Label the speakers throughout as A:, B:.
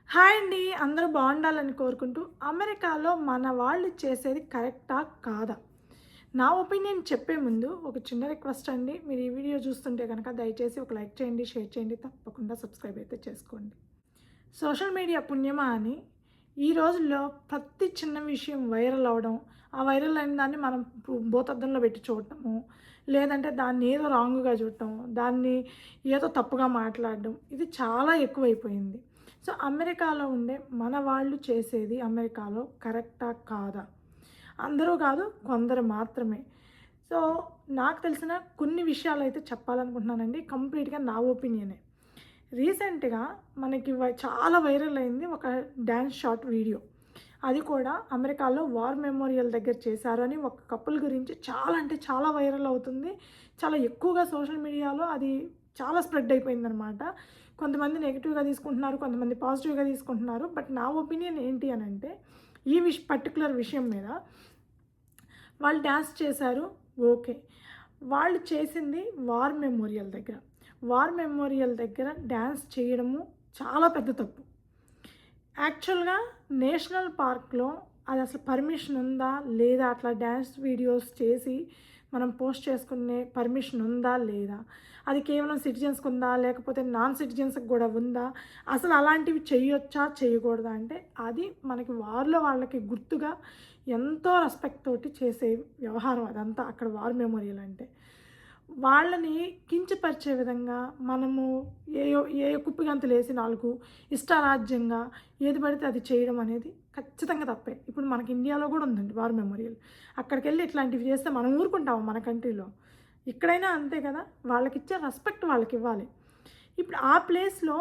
A: Hi అండి. అందరూ బాగుండాలని కోరుకుంటూ, అమెరికాలో మన వాళ్ళు చేసేది కరెక్టా? కాదా? నా ఒపీనియన్ చెప్పే ముందు ఒక చిన్న రిక్వెస్ట్ అండి. మీరు ఈ వీడియో చూస్తుంటే గనక దయచేసి ఒక లైక్ చేయండి, షేర్ చేయండి. తప్పకుండా సబ్స్క్రైబ్ అయితే చేసుకోండి. సోషల్ మీడియా పుణ్యమా అని ఈ రోజుల్లో ప్రతి చిన్న విషయం వైరల్ అవ్వడం, ఆ వైరల్ అయిన దాన్ని మనం భూతద్దంలో పెట్టి చూడటము, లేదంటే దాన్ని ఏదో రాంగ్‌గా చూడటం, దాన్ని ఏదో తప్పుగా మాట్లాడడం, ఇది చాలా ఎక్కువైపోయింది. సో, అమెరికాలో ఉండే మన వాళ్ళు చేసేది అమెరికాలో కరెక్టా? కాదా? అందరూ కాదు, కొందరు మాత్రమే. సో, నాకు తెలిసిన కొన్ని విషయాలైతే చెప్పాలనుకుంటున్నానండి. కంప్లీట్‌గా నా ఒపీనియనే. రీసెంట్‌గా మనకి చాలా వైరల్ అయింది ఒక డాన్స్ షార్ట్ వీడియో. అది కూడా అమెరికాలో వార్ మెమోరియల్ దగ్గర చేశారు అని ఒక కపుల్ గురించి చాలా అంటే చాలా వైరల్ అవుతుంది. చాలా ఎక్కువగా సోషల్ మీడియాలో అది చాలా స్ప్రెడ్ అయిపోయిందనమాట. కొంతమంది నెగెటివ్‌గా తీసుకుంటున్నారు, కొంతమంది పాజిటివ్‌గా తీసుకుంటున్నారు. బట్ నా ఒపీనియన్ ఏంటి అనంటే, ఈ పర్టిక్యులర్ విషయం మీద వాళ్ళు డాన్స్ చేశారు. ఓకే. వాళ్ళు చేసింది వార్ మెమోరియల్ దగ్గర. వార్ మెమోరియల్ దగ్గర డాన్స్ చేయడము చాలా పెద్ద తప్పు. యాక్చువల్‌గా నేషనల్ పార్క్‌లో అది అసలు పర్మిషన్ ఉందా? లేదా? అట్లా డాన్స్ వీడియోస్ చేసి మనం పోస్ట్ చేసుకునే పర్మిషన్ ఉందా? లేదా? అది కేవలం సిటిజన్స్‌కి ఉందా? లేకపోతే నాన్ సిటిజన్స్‌కి గూడా ఉందా? అసలు అలాంటివి చేయొచ్చా? చేయకూడదా? అంటే అది మనకి వార్‌లో వాళ్ళకి గుర్తుగా ఎంతో రెస్పెక్ట్ తోటి చేసే వ్యవహారం అదంతా అక్కడ వార్ మెమోరియల్ అంటే. వాళ్ళని కించపరిచే విధంగా మనము ఏ కుప్పిగంతులేసి 4 ఇష్టారాజ్యంగా ఏది పడితే అది చేయడం అనేది ఖచ్చితంగా తప్పే. ఇప్పుడు మనకి ఇండియాలో గూడా ఉందండి వార్ మెమోరియల్. అక్కడికెళ్ళి ఇట్లాంటివి చేస్తే మనం ఊరుకుంటామా మన కంట్రీలో? ఇక్కడైనా అంతే కదా! వాళ్ళకిచ్చే రెస్పెక్ట్ వాళ్ళకివ్వాలి. ఇప్పుడు ఆ ప్లేస్‌లో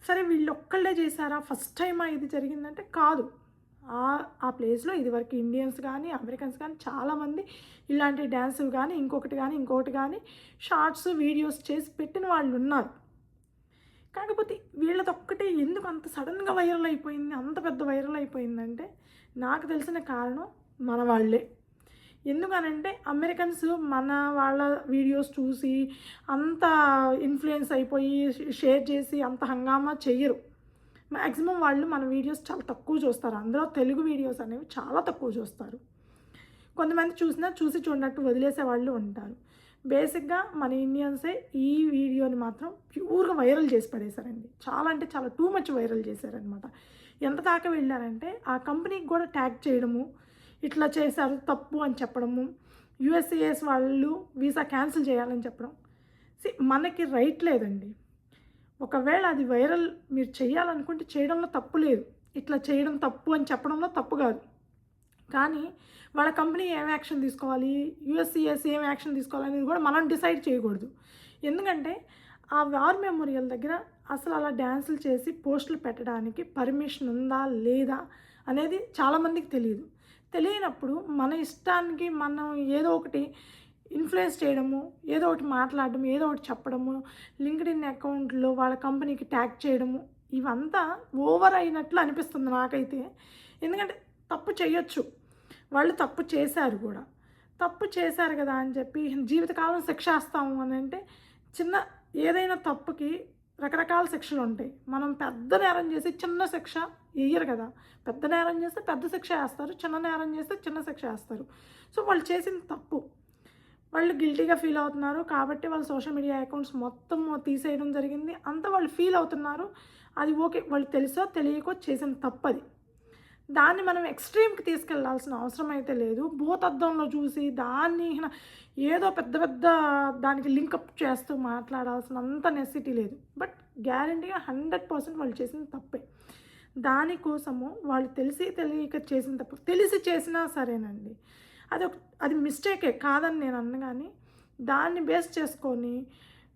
A: సరే వీళ్ళొక్కళ్ళే చేశారా? ఫస్ట్ టైమా ఇది జరిగిందంటే కాదు. ఆ ప్లేస్‌లో ఇదివరకు ఇండియన్స్ గానీ, అమెరికన్స్ గానీ చాలామంది ఇలాంటి డాన్సులు గానీ, ఇంకొకటి గానీ షార్ట్స్, వీడియోస్ చేసి పెట్టిన వాళ్ళున్నారు. కాకపోతే వీళ్ళదొక్కటే ఎందుకు అంత సడెన్‌గా వైరల్ అయిపోయింది? అంత పెద్ద వైరల్ అయిపోయిందంటే, నాకు తెలిసిన కారణం మన వాళ్ళే. ఎందుకనంటే అమెరికన్స్ మన వాళ్ళ వీడియోస్ చూసి అంత ఇన్‌ఫ్లూయెన్స్ అయిపోయి షేర్ చేసి అంత హంగామా చెయ్యరు. మాక్సిమం వాళ్ళు మన వీడియోస్ చాలా తక్కువ చూస్తారు. అందులో తెలుగు వీడియోస్ అనేవి చాలా తక్కువ చూస్తారు. కొంతమంది చూసినా చూసి చూడనట్టు వదిలేసే వాళ్ళు ఉంటారు. బేసిక్‌గా మన ఇండియన్సే ఈ వీడియోని మాత్రం ప్యూర్‌గా వైరల్ చేసి పడేశారండి. చాలా అంటే చాలా టూ మచ్ వైరల్ చేశారనమాట. ఎంత దాకా వెళ్ళారంటే ఆ కంపెనీకి కూడా ట్యాగ్ చేయడము, ఇట్లా చేశారు తప్పు అని చెప్పడము, యూఎస్‌సిఎస్ వాళ్ళు వీసా క్యాన్సిల్ చేయాలని చెప్పడం. మనకి రైట్ లేదండి. ఒకవేళ అది వైరల్ మీరు చేయాలనుకుంటే చేయడంలో తప్పు లేదు. ఇట్లా చేయడం తప్పు అని చెప్పడంలో తప్పు కాదు. కానీ వాళ్ళ కంపెనీ ఏం యాక్షన్ తీసుకోవాలి, యూఎస్‌సిఎస్ ఏం యాక్షన్ తీసుకోవాలనేది కూడా మనం డిసైడ్ చేయకూడదు. ఎందుకంటే ఆ వార్ మెమోరియల్ దగ్గర అసలు అలా డాన్సులు చేసి పోస్టులు పెట్టడానికి పర్మిషన్ ఉందా? లేదా? అనేది చాలామందికి తెలీదు. తెలియనప్పుడు మన ఇష్టానికి మనం ఏదో ఒకటి ఇన్‌ఫ్లుయెన్స్ చేయడము, ఏదో ఒకటి మాట్లాడడం, ఏదో ఒకటి చెప్పడము, లింక్డ్ఇన్ అకౌంట్‌లో వాళ్ళ కంపెనీకి ట్యాగ్ చేయడము, ఇవంతా ఓవర్ అయినట్లు అనిపిస్తుంది నాకైతే. ఎందుకంటే తప్పు చేయొచ్చు. వాళ్ళు తప్పు చేశారు గూడా. తప్పు చేశారు గదా అని చెప్పి జీవితకాలం శిక్షేస్తాము అనంటే, చిన్న ఏదైనా తప్పుకి రకరకాల శిక్షలుంటాయి. మనం పెద్ద నేరం చేసి చిన్న శిక్ష ఎయ్యరు గదా! పెద్ద నేరం చేస్తే పెద్ద శిక్ష ఏస్తారు. చిన్న నేరం చేస్తే చిన్న శిక్ష ఏస్తారు. సో, వాళ్ళు చేసింది తప్పు. వాళ్ళు గిల్టీగా ఫీల్ అవుతున్నారు. కాబట్టి వాళ్ళ సోషల్ మీడియా అకౌంట్స్ మొత్తం తీసేయడం జరిగింది. అంతా వాళ్ళు ఫీల్ అవుతున్నారు. అది ఓకే. వాళ్ళు తెలుసో తెలియకో చేసిన తప్పది. దాన్ని మనం ఎక్స్‌ట్రీమ్‌కి తీసుకెళ్లాల్సిన అవసరం అయితే లేదు. భూతద్దంలో చూసి దాన్ని ఏదో పెద్ద పెద్ద దానికి లింకప్ చేస్తూ మాట్లాడాల్సినంత నెసెసిటీ లేదు. బట్ గ్యారంటీగా 100% వాళ్ళు చేసింది తప్పే. దానికోసము వాళ్ళు తెలిసి తెలియక చేసిన తప్పు. తెలిసి చేసినా సరేనండి. అది మిస్టేకే కాదని నేను అనను గానీ, దాన్ని బేస్ చేసుకొని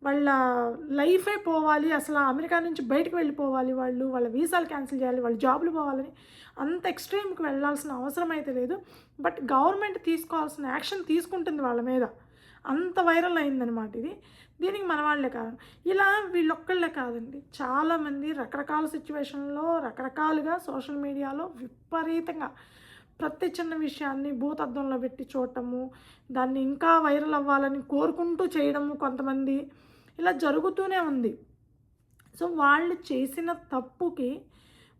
A: వాళ్ళ లైఫే పోవాలి. అసల అమెరికా నుంచి బయటకి వెళ్ళిపోవాలి వాళ్ళు. వాళ్ళ వీసాలు క్యాన్సిల్ చేయాలి. వాళ్ళ జాబ్‌లు పోవాలని అంత ఎక్స్‌ట్రీమ్‌కి వెళ్ళాల్సిన అవసరం అయితే లేదు. బట్ గవర్నమెంట్ తీసుకోవాల్సిన యాక్షన్ తీసుకుంటుంది వాళ్ళ మీద. అంత వైరల్ అయిందనమాట ఇది. దీనికి మన వాళ్ళే కారణం. ఇలా వీళ్ళొక్కళ్ళే కాదండి. చాలామంది రకరకాల సిట్యుయేషన్‌లో రకరకాలుగా సోషల్ మీడియాలో విపరీతంగా ప్రతి చిన్న విషయాన్ని భూతద్దంలో పెట్టి చూడటము, దాన్ని ఇంకా వైరల్ అవ్వాలని కోరుకుంటూ చేయడము కొంతమంది, ఇలా జరుగుతూనే ఉంది. సో, వాళ్ళు చేసిన తప్పుకి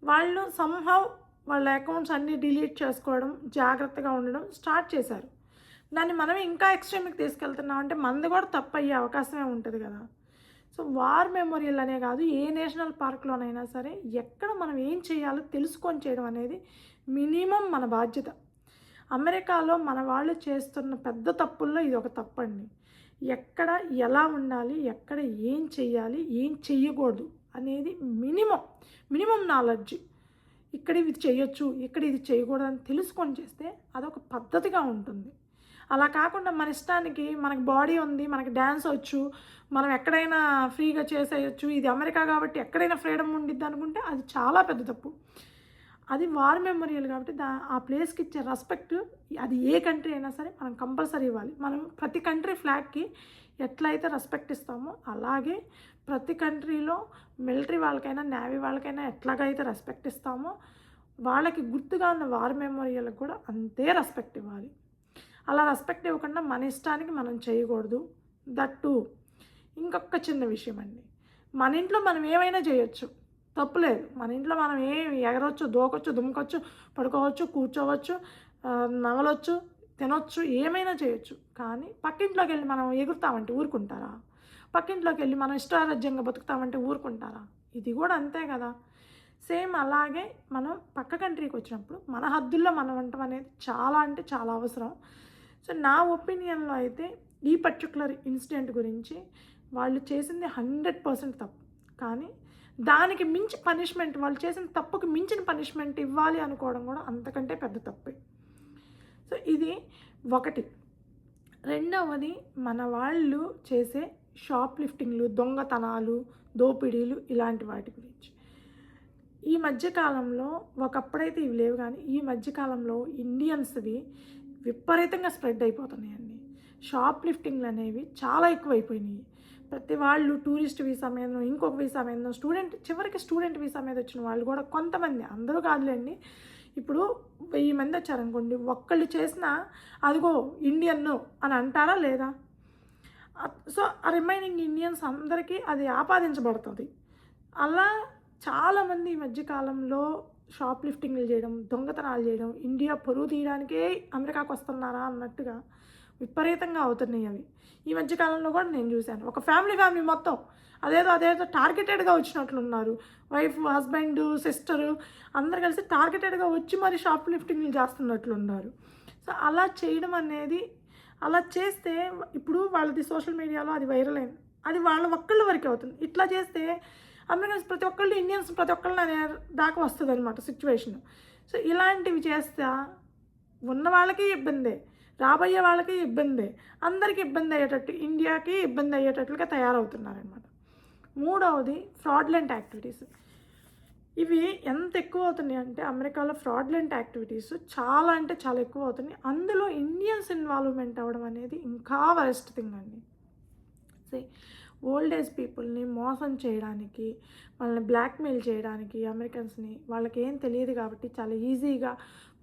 A: వాళ్ళు సంహౌ వాళ్ళ అకౌంట్స్ అన్నీ డిలీట్ చేసుకోవడం, జాగ్రత్తగా ఉండడం స్టార్ట్ చేశారు. దాన్ని మనం ఇంకా ఎక్స్ట్రీమ్‌కి తీసుకెళ్తున్నాం అంటే మనది కూడా తప్పయ్యే అవకాశమే ఉంటది కదా! సో, వార్ మెమోరియల్ అనే కాదు, ఏ నేషనల్ పార్క్‌లోనైనా సరే ఎక్కడ మనం ఏం చేయాలో తెలుసుకొని చేయడం అనేది మినిమమ్ మన బాధ్యత. అమెరికాలో మన వాళ్ళు చేస్తున్న పెద్ద తప్పుల్లో ఇదొక తప్పండి. ఎక్కడ ఎలా ఉండాలి, ఎక్కడ ఏం చెయ్యాలి, ఏం చెయ్యకూడదు అనేది మినిమమ్ నాలెడ్జ్. ఇక్కడ ఇది చేయొచ్చు, ఇక్కడ ఇది చేయకూడదని తెలుసుకొని చేస్తే అదొక పద్ధతిగా ఉంటుంది. అలా కాకుండా మన ఇష్టానికి మనకి బాడీ ఉంది, మనకి డ్యాన్స్ వచ్చు, మనం ఎక్కడైనా ఫ్రీగా చేసేయొచ్చు, ఇది అమెరికా కాబట్టి ఎక్కడైనా ఫ్రీడమ్ ఉండిద్ది అనుకుంటే అది చాలా పెద్ద తప్పు. అది వార్ మెమోరియల్ కాబట్టి ఆ ప్లేస్కి ఇచ్చే రెస్పెక్ట్ అది ఏ కంట్రీ అయినా సరే మనం కంపల్సరీ ఇవ్వాలి. మనం ప్రతి కంట్రీ ఫ్లాగ్కి ఎట్లయితే రెస్పెక్ట్ ఇస్తామో అలాగే ప్రతి కంట్రీలో మిలిటరీ వాళ్ళకైనా నేవీ వాళ్ళకైనా ఎట్లాగైతే రెస్పెక్ట్ ఇస్తామో వాళ్ళకి గుర్తుగా ఉన్న వార్ మెమోరియల్కి కూడా అంతే రెస్పెక్ట్ ఇవ్వాలి. అలా రెస్పెక్ట్ ఇవ్వకుండా మన ఇష్టానికి మనం చేయకూడదు. దట్టు ఇంకొక చిన్న విషయం అండి, మన ఇంట్లో మనం ఏమైనా చేయొచ్చు, తప్పులేదు. మన ఇంట్లో మనం ఎగరొచ్చు, దూకొచ్చు, దుమ్కొచ్చు, పడుకోవచ్చు, కూర్చోవచ్చు, నవలొచ్చు, తినొచ్చు, ఏమైనా చేయొచ్చు. కానీ పక్కింట్లోకి వెళ్ళి మనం ఎగురుతామంటే ఊరుకుంటారా? పక్కింట్లోకి వెళ్ళి మనం ఇష్టారాజ్యంగా బతుకుతామంటే ఊరుకుంటారా? ఇది కూడా అంతే కదా. సేమ్ అలాగే మనం పక్క కంట్రీకి వచ్చినప్పుడు మన హద్దుల్లో మనం ఉండటం అనేది చాలా అంటే చాలా అవసరం. సో నా ఒపీనియన్లో అయితే ఈ పర్టికులర్ ఇన్సిడెంట్ గురించి వాళ్ళు చేసింది 100% తప్పు. కానీ దానికి మించి పనిష్మెంట్, వాళ్ళు చేసిన తప్పుకి మించిన పనిష్మెంట్ ఇవ్వాలి అనుకోవడం కూడా అంతకంటే పెద్ద తప్పే. సో ఇది ఒకటి. రెండవది, మన వాళ్ళు చేసే షాప్ లిఫ్టింగ్లు, దొంగతనాలు, దోపిడీలు ఇలాంటి వాటి గురించి. ఈ మధ్యకాలంలో ఒకప్పుడైతే ఇవి లేవు కానీ ఈ మధ్యకాలంలో ఇండియన్స్వి విపరీతంగా స్ప్రెడ్ అయిపోతున్నాయండి. షాప్ లిఫ్టింగ్లు అనేవి చాలా ఎక్కువైపోయినాయి. ప్రతి వాళ్ళు టూరిస్ట్ వీసా మీద, ఇంకొక వీసా మీద, స్టూడెంట్ వీసా మీద వచ్చిన వాళ్ళు కూడా కొంతమంది, అందరూ కాదులేండి, ఇప్పుడు 1000 మంది వచ్చారనుకోండి, ఒక్కళ్ళు చేసినా అదిగో ఇండియన్ అని అంటారా లేదా? సో ఆ రిమైనింగ్ ఇండియన్స్ అందరికీ అది ఆపాదించబడుతుంది. అలా చాలామంది ఈ మధ్యకాలంలో షాప్ లిఫ్టింగ్లు చేయడం, దొంగతనాలు చేయడం, ఇండియా పరువు తీయడానికే అమెరికాకు వస్తున్నారా అన్నట్టుగా విపరీతంగా అవుతున్నాయి అవి. ఈ మధ్యకాలంలో కూడా నేను చూశాను, ఒక ఫ్యామిలీ మొత్తం అదేదో టార్గెటెడ్గా వచ్చినట్లున్నారు. వైఫ్, హస్బెండ్, సిస్టరు అందరు కలిసి టార్గెటెడ్గా వచ్చి మరి షాప్ లిఫ్టింగ్లు చేస్తున్నట్లున్నారు. సో అలా చేయడం అనేది, అలా చేస్తే ఇప్పుడు వాళ్ళది సోషల్ మీడియాలో అది వైరల్ అయింది, అది వాళ్ళ ఒక్కళ్ళ వరకే అవుతుంది. ఇట్లా చేస్తే అమెరికన్స్ ప్రతి ఒక్కళ్ళు, ఇండియన్స్ ప్రతి ఒక్కళ్ళు అనే దాకా వస్తుంది అనమాట సిచ్యువేషన్. సో ఇలాంటివి చేస్తే ఉన్న వాళ్ళకి ఇబ్బందే, రాబోయే వాళ్ళకి ఇబ్బందే, అందరికీ ఇబ్బంది అయ్యేటట్టు, ఇండియాకి ఇబ్బంది అయ్యేటట్లుగా తయారవుతున్నారనమాట. మూడవది, ఫ్రాడ్లెంట్ యాక్టివిటీస్. ఇవి ఎంత ఎక్కువ అవుతున్నాయి అంటే అమెరికాలో ఫ్రాడ్లెంట్ యాక్టివిటీస్ చాలా అంటే చాలా ఎక్కువ అవుతున్నాయి. అందులో ఇండియన్స్ ఇన్వాల్వ్మెంట్ అవ్వడం అనేది ఇంకా వరెస్ట్ థింగ్ అండి. ఓల్డ్ ఏజ్ పీపుల్ని మోసం చేయడానికి, వాళ్ళని బ్లాక్మెయిల్ చేయడానికి, అమెరికన్స్ని వాళ్ళకి ఏం తెలియదు కాబట్టి చాలా ఈజీగా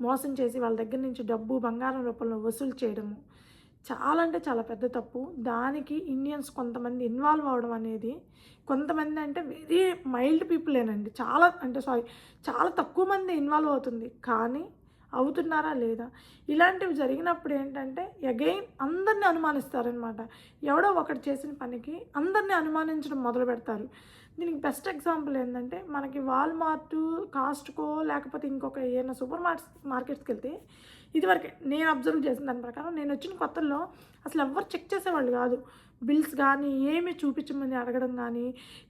A: మోసం చేసి వాళ్ళ దగ్గర నుంచి డబ్బు, బంగారం రూపంలో వసూలు చేయడము చాలా అంటే చాలా పెద్ద తప్పు. దానికి ఇండియన్స్ కొంతమంది ఇన్వాల్వ్ అవ్వడం అనేది, కొంతమంది అంటే వెరీ మైల్డ్ పీపులేనండి, చాలా తక్కువ మంది ఇన్వాల్వ్ అవుతుంది. కానీ అవుతున్నారా లేదా? ఇలాంటివి జరిగినప్పుడు ఏంటంటే అగైన్ అందరినీ అనుమానిస్తారనమాట. ఎవడో ఒకటి చేసిన పనికి అందరినీ అనుమానించడం మొదలు పెడతారు. దీనికి బెస్ట్ ఎగ్జాంపుల్ ఏంటంటే మనకి వాల్మార్ట్, కాస్ట్కో లేకపోతే ఇంకొక ఏదైనా సూపర్ మార్కెట్స్కి వెళ్తే, ఇదివరకే నేను అబ్జర్వ్ చేసిన దాని ప్రకారం, నేను వచ్చిన కొత్తల్లో అసలు ఎవరు చెక్ చేసేవాళ్ళు కాదు. బిల్స్ కానీ ఏమి చూపించమని అడగడం కానీ,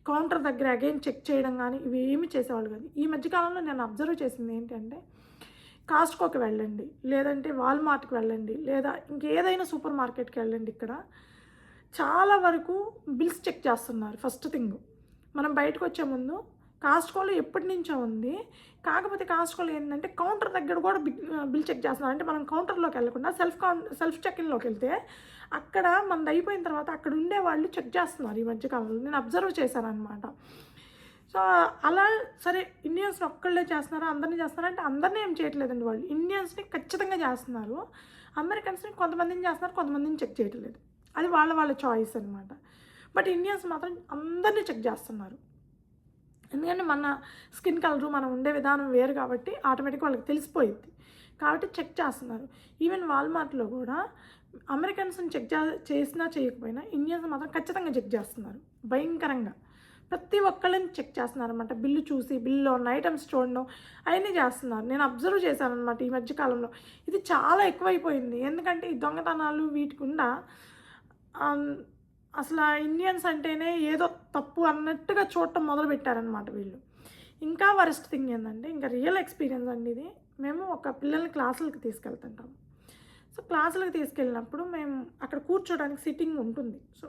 A: కౌంటర్ దగ్గర అగైన్ చెక్ చేయడం కానీ ఇవి ఏమి చేసేవాళ్ళు కాదు. ఈ మధ్యకాలంలో నేను అబ్జర్వ్ చేసింది ఏంటంటే, కాస్ట్కోకి వెళ్ళండి, లేదంటే వాల్మార్ట్కి వెళ్ళండి, లేదా ఇంకేదైనా సూపర్ మార్కెట్కి వెళ్ళండి, ఇక్కడ చాలా వరకు బిల్స్ చెక్ చేస్తున్నారు. ఫస్ట్ థింగ్, మనం బయటకు వచ్చే ముందు కాస్ట్కోలో ఎప్పటి నుంచో ఉంది, కాకపోతే కాస్ట్కోలో ఏంటంటే కౌంటర్ దగ్గర కూడా బిల్ చెక్ చేస్తున్నారు. అంటే మనం కౌంటర్లోకి వెళ్ళకుండా సెల్ఫ్ చెక్-ఇన్లోకి వెళ్తే అక్కడ మనది అయిపోయిన తర్వాత అక్కడ ఉండే వాళ్ళు చెక్ చేస్తున్నారు. ఈ మధ్యకాలంలో నేను అబ్జర్వ్ చేశాను అనమాట. సో అలా సరే, ఇండియన్స్ ఒక్కళ్ళే చేస్తున్నారా, అందరినీ చేస్తున్నారా అంటే అందరినీ ఏం చేయట్లేదండి. వాళ్ళు ఇండియన్స్ని ఖచ్చితంగా చేస్తున్నారు, అమెరికన్స్ని కొంతమందిని చేస్తున్నారు, కొంతమందిని చెక్ చేయట్లేదు. అది వాళ్ళ చాయిస్ అనమాట. బట్ ఇండియన్స్ మాత్రం అందరినీ చెక్ చేస్తున్నారు. ఎందుకంటే మన స్కిన్ కలరు మనం ఉండే విధానం వేరు కాబట్టి ఆటోమేటిక్గా వాళ్ళకి తెలిసిపోయింది కాబట్టి చెక్ చేస్తున్నారు. ఈవెన్ వాల్మార్ట్లో కూడా అమెరికన్స్ని చెక్ చేసినా చేయకపోయినా ఇండియన్స్ మాత్రం ఖచ్చితంగా చెక్ చేస్తున్నారు భయంకరంగా. ప్రతి ఒక్కళ్ళని చెక్ చేస్తున్నారనమాట. బిల్లు చూసి బిల్లులో ఉన్న ఐటమ్స్ చూడడం అవన్నీ చేస్తున్నారు. నేను అబ్జర్వ్ చేశానమాట ఈ మధ్యకాలంలో. ఇది చాలా ఎక్కువైపోయింది. ఎందుకంటే ఈ దొంగతనాలు వీటికుండా అసలు ఇండియన్స్ అంటేనే ఏదో తప్పు అన్నట్టుగా చూడటం మొదలుపెట్టారనమాట వీళ్ళు. ఇంకా వరస్ట్ థింగ్ ఏంటంటే ఇంకా రియల్ ఎక్స్పీరియన్స్ అండి ఇది. మేము ఒక పిల్లల్ని క్లాసులకి తీసుకెళ్తుంటాము. సో క్లాసులకు తీసుకెళ్ళినప్పుడు మేము అక్కడ కూర్చోడానికి సిట్టింగ్ ఉంటుంది. సో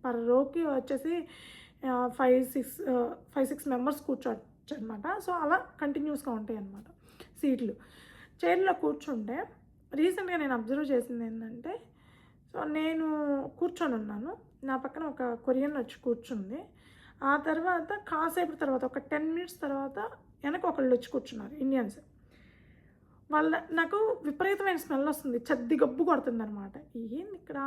A: పర్ రోకి వచ్చేసి 5-6 మెంబర్స్ కూర్చోవచ్చు అనమాట. సో అలా కంటిన్యూస్గా ఉంటాయి అన్నమాట సీట్లు. చైర్లో కూర్చుంటే రీసెంట్గా నేను అబ్జర్వ్ చేసింది ఏంటంటే, సో నేను కూర్చొని ఉన్నాను, నా పక్కన ఒక కొరియన్ వచ్చి కూర్చుంది. ఆ తర్వాత కాసేపు తర్వాత ఒక 10 మినిట్స్ తర్వాత వెనక ఒకళ్ళు వచ్చి కూర్చున్నారు ఇండియన్స్. నాకు విపరీతమైన స్మెల్ వస్తుంది, చద్ది గబ్బు కొడుతుందనమాట. ఏంది ఇక్కడ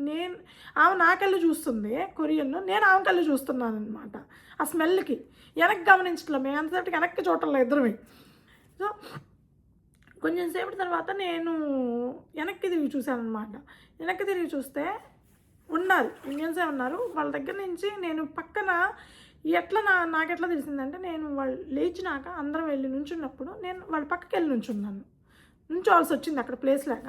A: నేను ఆమె నాకెళ్ళి చూస్తుంది కొరియన్, నేను ఆమె కళ్ళు చూస్తున్నాను అనమాట. ఆ స్మెల్కి వెనక్కి గమనించట్లేదు, మేము ఎంతసేపటికి వెనక్కి చూడటంలో ఇద్దరమే. సో కొంచెం సేపటి తర్వాత నేను వెనక్కి తిరిగి చూశాను అనమాట. వెనక్కి తిరిగి చూస్తే ఉన్నారు, ఇండియన్సే ఉన్నారు. వాళ్ళ దగ్గర నుంచి నేను పక్కన ఎట్లా నాకెట్లా తెలిసిందంటే, నేను వాళ్ళు లేచినాక అందరం వెళ్ళి నుంచున్నప్పుడు నేను వాళ్ళ పక్కకి వెళ్ళి నుంచోవాల్సి వచ్చింది అక్కడ ప్లేస్ లేక.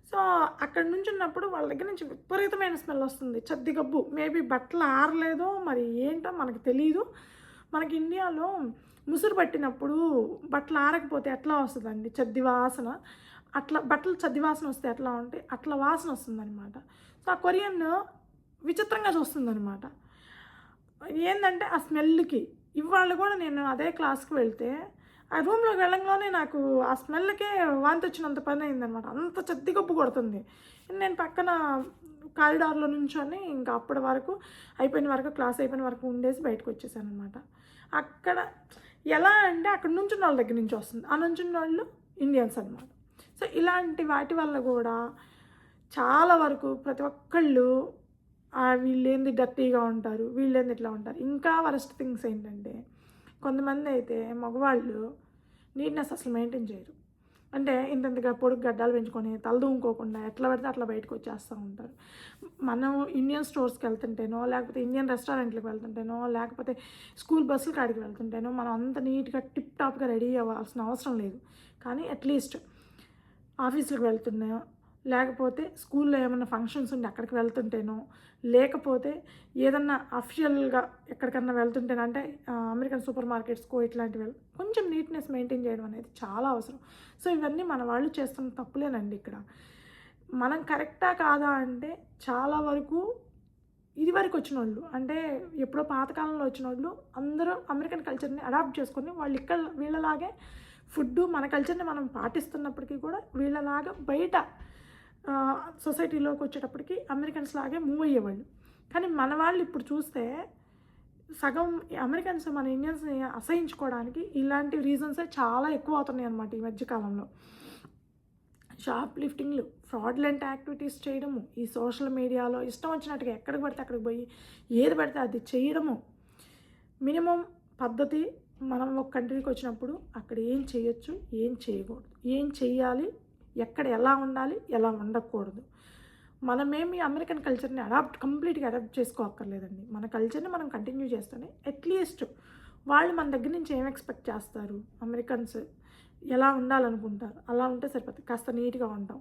A: సో అక్కడ నుంచున్నప్పుడు వాళ్ళ దగ్గర నుంచి విపరీతమైన స్మెల్ వస్తుంది, చద్ది గబ్బు. మేబీ బట్టలు ఆరలేదో మరి ఏంటో మనకు తెలియదు. మనకి ఇండియాలో ముసురు పట్టినప్పుడు బట్టలు ఆరకపోతే ఎట్లా వస్తుందండి చద్ది వాసన, అట్లా బట్టలు చద్ది వాసన వస్తే ఎట్లా ఉంటే అట్లా వాసన వస్తుందన్నమాట. సో ఆ కొరియన్ విచిత్రంగా చూస్తుందన్నమాట. ఏంటంటే ఆ స్మెల్కి ఇవాళ కూడా నేను అదే క్లాస్కి వెళ్తే ఆ రూమ్లోకి వెళ్ళంగానే నాకు ఆ స్మెల్కే వాంతి వచ్చినంత పని అయిందనమాట. అంత చద్ది గబ్బు కొడుతుంది. నేను పక్కన కారిడార్లో నుంచొని ఇంకా అప్పటి వరకు అయిపోయిన వరకు క్లాస్ అయిపోయిన వరకు ఉండేసి బయటకు వచ్చేసాను అనమాట. అక్కడ ఎలా అంటే అక్కడ నుంచున్న వాళ్ళ దగ్గర నుంచి వస్తుంది, ఆ నుంచున్న వాళ్ళు ఇండియన్స్ అనమాట. సో ఇలాంటి వాటి వల్ల కూడా చాలా వరకు ప్రతి ఒక్కళ్ళు వీళ్ళేంది డర్టీగా ఉంటారు, వీళ్ళేంది ఇట్లా ఉంటారు. ఇంకా వరస్ట్ థింగ్స్ ఏంటంటే, కొంతమంది అయితే మగవాళ్ళు నీట్నెస్ అసలు మెయింటైన్ చేయరు. అంటే ఇంతగా పొడుగు గడ్డాలు పెంచుకొని తలదూముకోకుండా ఎట్లా పడితే అట్లా బయటకు వచ్చేస్తూ ఉంటారు. మనం ఇండియన్ స్టోర్స్కి వెళ్తుంటేనో, లేకపోతే ఇండియన్ రెస్టారెంట్లకు వెళ్తుంటేనో, లేకపోతే స్కూల్ బస్సుల కాడికి వెళ్తుంటేనో మనం అంత నీట్గా టిప్ టాప్గా రెడీ అవ్వాల్సిన అవసరం లేదు. కానీ అట్లీస్ట్ ఆఫీసులకు వెళ్తున్నాయో, లేకపోతే స్కూల్లో ఏమైనా ఫంక్షన్స్ ఉండి అక్కడికి వెళ్తుంటేనో, లేకపోతే ఏదన్నా అఫిషియల్గా ఎక్కడికన్నా వెళ్తుంటేనో, అంటే అమెరికన్ సూపర్ మార్కెట్స్కో ఇట్లాంటివి కొంచెం నీట్నెస్ మెయింటైన్ చేయడం అనేది చాలా అవసరం. సో ఇవన్నీ మన వాళ్ళు చేస్తున్న తప్పులేనండి. ఇక్కడ మనం కరెక్టా కాదా అంటే చాలా వరకు ఇదివరకు వచ్చిన వాళ్ళు, అంటే ఎప్పుడో పాతకాలంలో వచ్చిన వాళ్ళు అందరూ అమెరికన్ కల్చర్ని అడాప్ట్ చేసుకొని వాళ్ళు ఇక్కడ వీళ్ళలాగే ఫుడ్డు మన కల్చర్ని మనం పాటిస్తున్నప్పటికీ కూడా వీళ్ళలాగా బయట సొసైటీలోకి వచ్చేటప్పటికి అమెరికన్స్ లాగే మూవ్ అయ్యేవాళ్ళు. కానీ మన వాళ్ళు ఇప్పుడు చూస్తే సగం అమెరికన్స్ మన ఇండియన్స్ని అసహించుకోవడానికి ఇలాంటి రీజన్సే చాలా ఎక్కువ అవుతున్నాయి అన్నమాట ఈ మధ్యకాలంలో. షాప్ లిఫ్టింగ్లు, ఫ్రాడ్లెంట్ యాక్టివిటీస్ చేయడము, ఈ సోషల్ మీడియాలో ఇష్టం వచ్చినట్టుగా ఎక్కడికి పడితే అక్కడికి పోయి ఏది పడితే అది చేయడము. మినిమం పద్ధతి, మనం ఒక కంట్రీకి వచ్చినప్పుడు అక్కడ ఏం చేయొచ్చు, ఏం చేయకూడదు, ఏం చెయ్యాలి, ఎక్కడ ఎలా ఉండాలి, ఎలా ఉండకూడదు. మనమేమి అమెరికన్ కల్చర్ని కంప్లీట్గా అడాప్ట్ చేసుకోక్కర్లేదండి. మన కల్చర్ని మనం కంటిన్యూ చేస్తేనే అట్లీస్ట్ వాళ్ళు మన దగ్గర నుంచి ఏం ఎక్స్పెక్ట్ చేస్తారు, అమెరికన్స్ ఎలా ఉండాలనుకుంటారు అలా ఉంటే సరిపోతుంది. కాస్త నీట్గా ఉంటాం,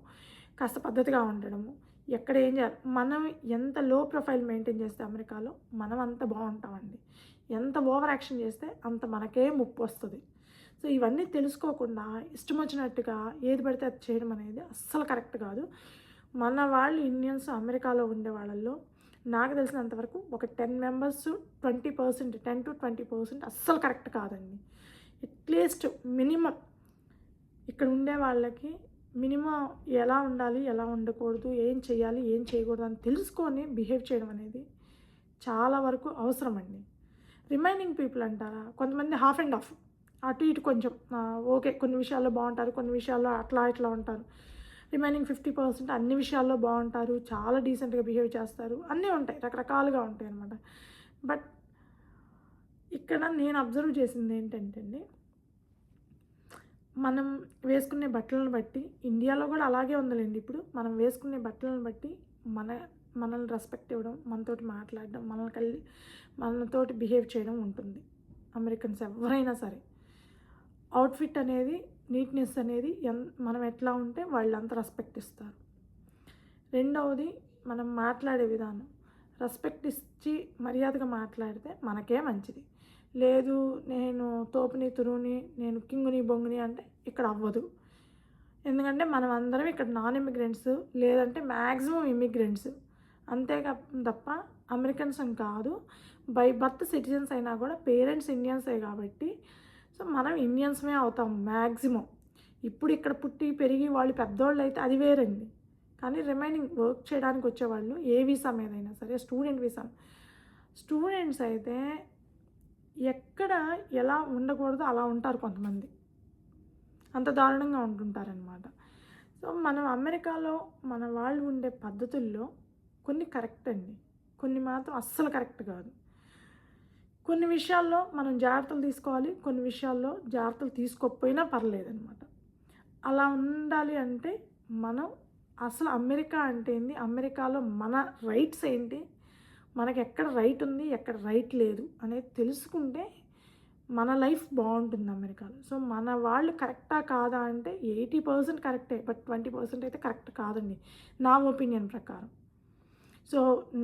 A: కాస్త పద్ధతిగా ఉండడము, ఎక్కడ ఏం చేయాలి. మనం ఎంత లో ప్రొఫైల్ మెయింటైన్ చేస్తే అమెరికాలో మనం అంత బాగుంటామండి. ఎంత ఓవర్ యాక్షన్ చేస్తే అంత మనకే ముప్పు వస్తుంది. సో ఇవన్నీ తెలుసుకోకుండా ఇష్టం వచ్చినట్టుగా ఏది పడితే అది చేయడం అనేది అస్సలు కరెక్ట్ కాదు. మన వాళ్ళు ఇండియన్స్ అమెరికాలో ఉండే వాళ్ళల్లో నాకు తెలిసినంతవరకు ఒక 10 మెంబర్స్ 20%, 10 to 20% అస్సలు కరెక్ట్ కాదండి. అట్లీస్ట్ మినిమం ఇక్కడ ఉండే వాళ్ళకి మినిమం ఎలా ఉండాలి, ఎలా ఉండకూడదు, ఏం చేయాలి, ఏం చేయకూడదు అని తెలుసుకొని బిహేవ్ చేయడం అనేది చాలా వరకు అవసరం అండి. రిమైనింగ్ పీపుల్ అంటారా, కొంతమంది హాఫ్ అండ్ హాఫ్, అటు ఇటు కొంచెం ఓకే, కొన్ని విషయాల్లో బాగుంటారు, కొన్ని విషయాల్లో అట్లా ఇట్లా ఉంటారు. రిమైనింగ్ 50% అన్ని విషయాల్లో బాగుంటారు, చాలా డీసెంట్గా బిహేవ్ చేస్తారు, అన్నీ ఉంటాయి, రకరకాలుగా ఉంటాయి అన్నమాట. బట్ ఇక్కడ నేను అబ్జర్వ్ చేసింది ఏంటంటే అండి, మనం వేసుకునే బట్టలను బట్టి ఇండియాలో కూడా అలాగే ఉందిలేండి. ఇప్పుడు మనం వేసుకునే బట్టలను బట్టి మన మనల్ని రెస్పెక్ట్ ఇవ్వడం, మనతోటి మాట్లాడడం, మనతోటి బిహేవ్ చేయడం ఉంటుంది. అమెరికన్స్ ఎవరైనా సరే అవుట్ఫిట్ అనేది, నీట్నెస్ అనేది మనం ఎట్లా ఉంటే వాళ్ళు అంత రెస్పెక్ట్ ఇస్తారు. రెండవది మనం మాట్లాడే విధానం, రెస్పెక్ట్ ఇచ్చి మర్యాదగా మాట్లాడితే మనకే మంచిది. లేదు నేను తోపుని తురువుని, నేను కింగుని బొంగుని అంటే ఇక్కడ అవ్వదు. ఎందుకంటే మనం అందరం ఇక్కడ నాన్ ఇమిగ్రెంట్స్, లేదంటే మ్యాక్సిమం ఇమిగ్రెంట్స్ అంతేగా తప్ప అమెరికన్స్ అని కాదు. బై బర్త్ సిటిజన్స్ అయినా కూడా పేరెంట్స్ ఇండియన్సే కాబట్టి సో మనం ఇండియన్స్మే అవుతాం మ్యాక్సిమం. ఇప్పుడు ఇక్కడ పుట్టి పెరిగి వాళ్ళు పెద్దోళ్ళు అయితే అది వేరండి. కానీ రిమైనింగ్ వర్క్ చేయడానికి వచ్చేవాళ్ళు ఏ వీసా మీదైనా సరే, స్టూడెంట్స్ అయితే ఎక్కడ ఎలా ఉండకూడదో అలా ఉంటారు కొంతమంది. అంత దారుణంగా ఉంటుంటారనమాట. సో మనం అమెరికాలో మన వాళ్ళు ఉండే పద్ధతుల్లో కొన్ని కరెక్ట్ అండి, కొన్ని మాత్రం అస్సలు కరెక్ట్ కాదు. కొన్ని విషయాల్లో మనం జాగ్రత్తలు తీసుకోవాలి, కొన్ని విషయాల్లో జాగ్రత్తలు తీసుకోకపోయినా పర్లేదనమాట. అలా ఉండాలి అంటే మనం అసలు అమెరికా అంటే ఏంది, అమెరికాలో మన రైట్స్ ఏంటి, మనకి ఎక్కడ రైట్ ఉంది ఎక్కడ రైట్ లేదు అనేది తెలుసుకుంటే మన లైఫ్ బాగుంటుంది అమెరికాలో. సో మన వాళ్ళు కరెక్టా కాదా అంటే 80% కరెక్టే, బట్ 20% అయితే కరెక్ట్ కాదండి నా ఒపీనియన్ ప్రకారం. సో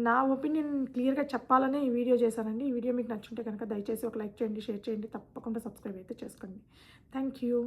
A: నా ఒపీనియన్ క్లియర్గా చెప్పాలనే ఈ వీడియో చేశానండి. ఈ వీడియో మీకు నచ్చుంటే కనుక దయచేసి ఒక లైక్ చేయండి, షేర్ చేయండి, తప్పకుండా సబ్స్క్రైబ్ అయితే చేసుకోండి. Thank you.